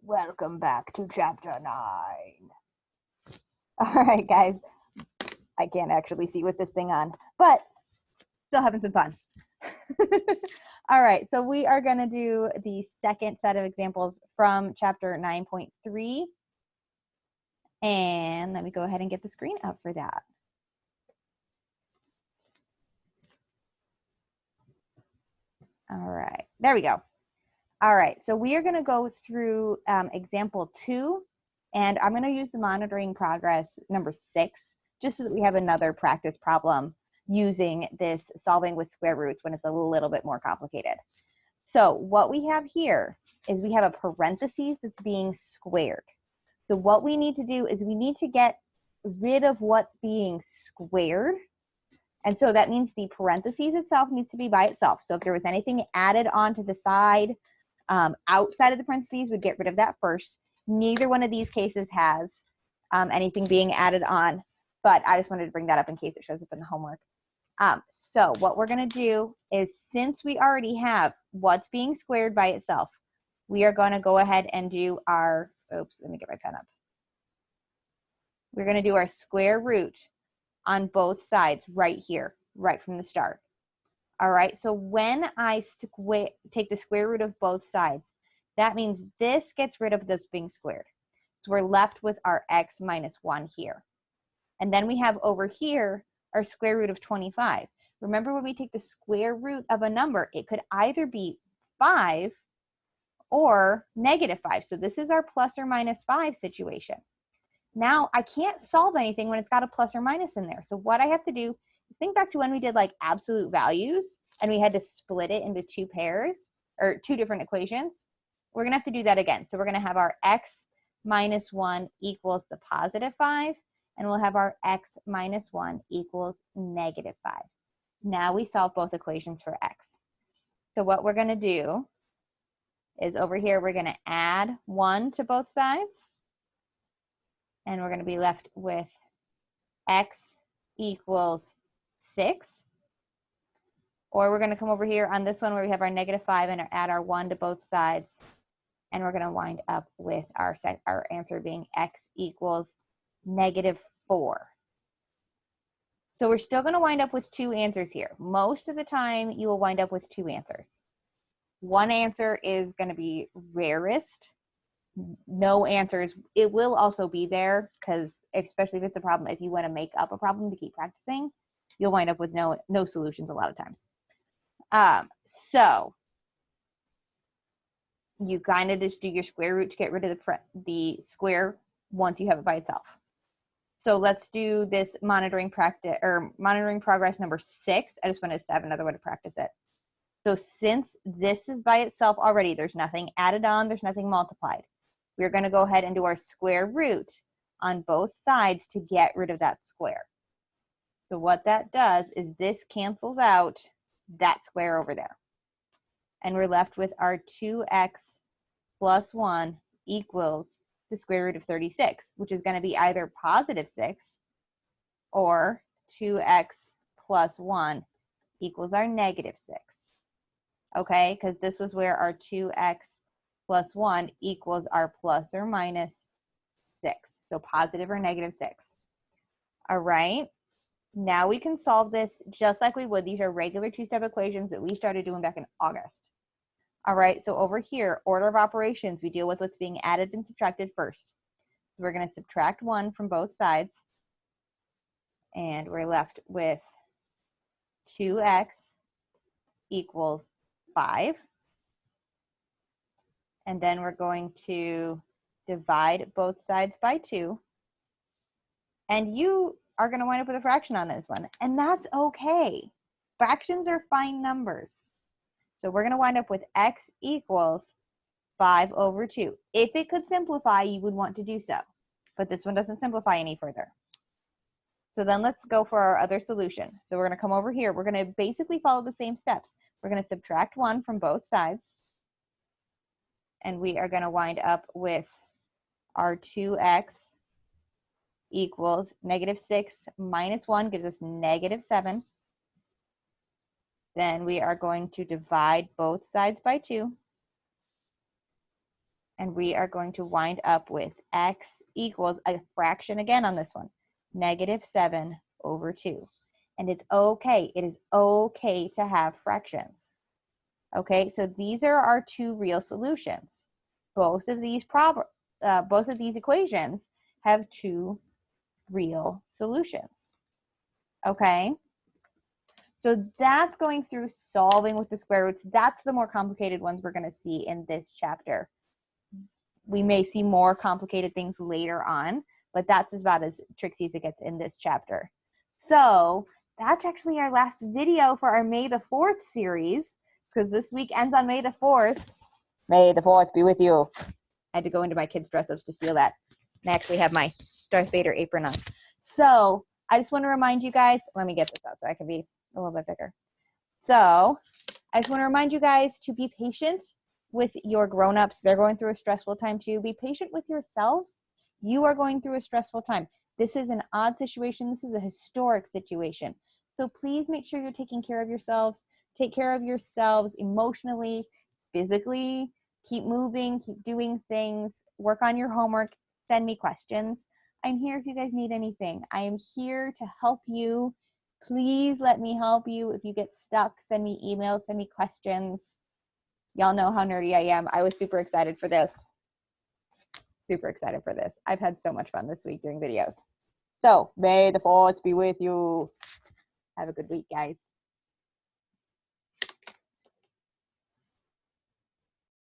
Welcome back to chapter 9. All right, guys. I can't actually see with this thing on, but still having some fun. All right, so we are going to do the second set of examples from chapter 9.3. And let me go ahead and get the screen up for that. All right, there we go. All right, so we are going to go through example 2, and I'm going to use the monitoring progress number 6, just so that we have another practice problem using this solving with square roots when it's a little bit more complicated. So what we have here is we have a parentheses that's being squared. So what we need to do is we need to get rid of what's being squared. And so that means the parentheses itself needs to be by itself. So if there was anything added onto the side, outside of the parentheses, we'd get rid of that first. Neither one of these cases has anything being added on, but I just wanted to bring that up in case it shows up in the homework. So what we're going to do is, since we already have what's being squared by itself, we are going to go ahead and do our, oops, let me get my pen up. We're going to do our square root on both sides right here, right from the start. All right, so when I take the square root of both sides, that means this gets rid of this being squared. So we're left with our x minus 1 here. And then we have over here our square root of 25. Remember, when we take the square root of a number, it could either be 5 or negative 5. So this is our plus or minus 5 situation. Now, I can't solve anything when it's got a plus or minus in there. So what I have to do is think back to when we did like absolute values and we had to split it into 2 pairs or 2 different equations. We're going to have to do that again. So we're going to have our x minus 1 equals the positive 5, and we'll have our x minus 1 equals negative 5. Now we solve both equations for x. So what we're going to do is over here, we're going to add 1 to both sides. And we're going to be left with x equals 6. Or we're going to come over here on this one where we have our negative 5 and add our 1 to both sides. And we're going to wind up with our answer being x equals negative 4. So we're still going to wind up with 2 answers here. Most of the time, you will wind up with 2 answers. One answer is going to be rarest. No answers. It will also be there, because especially if it's a problem, if you want to make up a problem to keep practicing, you'll wind up with no solutions a lot of times. So you kind of just do your square root to get rid of the square once you have it by itself. So let's do this monitoring progress number 6. I just wanted to have another way to practice it. So since this is by itself already, there's nothing added on, there's nothing multiplied. We're going to go ahead and do our square root on both sides to get rid of that square. So what that does is this cancels out that square over there. And we're left with our 2x plus 1 equals the square root of 36, which is going to be either positive 6 or 2x plus 1 equals our negative 6. Okay, because this was where our 2x plus 1 equals our plus or minus 6. So positive or negative 6. All right. Now we can solve this just like we would. These are regular 2-step equations that we started doing back in August. All right, so over here, order of operations, we deal with what's being added and subtracted first. So we're going to subtract 1 from both sides. And we're left with 2x equals 5. And then we're going to divide both sides by 2. And you are going to wind up with a fraction on this one. And that's okay. Fractions are fine numbers. So we're going to wind up with x equals 5 over 2. If it could simplify, you would want to do so. But this one doesn't simplify any further. So then let's go for our other solution. So we're going to come over here. We're going to basically follow the same steps. We're going to subtract 1 from both sides. And we are going to wind up with our 2x equals negative 6 minus 1 gives us negative 7. Then we are going to divide both sides by 2. And we are going to wind up with x equals a fraction again on this one, -7/2. And it's okay. It is okay to have fractions. Okay, so these are our two real solutions. Both of these equations have two real solutions. Okay, so that's going through solving with the square roots. That's the more complicated ones we're going to see in this chapter. We may see more complicated things later on, but that's about as tricky as it gets in this chapter. So that's actually our last video for our May the 4th series, because this week ends on May the 4th. May the 4th be with you. I had to go into my kids' dress-ups to steal that. And I actually have my Darth Vader apron on. So I just want to remind you guys, let me get this out so I can be a little bit bigger. So I just want to remind you guys to be patient with your grown-ups. They're going through a stressful time too. Be patient with yourselves. You are going through a stressful time. This is an odd situation. This is a historic situation. So please make sure you're taking care of yourselves. Take care of yourselves emotionally, physically. Keep moving, keep doing things. Work on your homework. Send me questions. I'm here if you guys need anything. I am here to help you. Please let me help you. If you get stuck, send me emails, send me questions. Y'all know how nerdy I am. I was super excited for this. Super excited for this. I've had so much fun this week doing videos. So, May the 4th be with you. Have a good week, guys.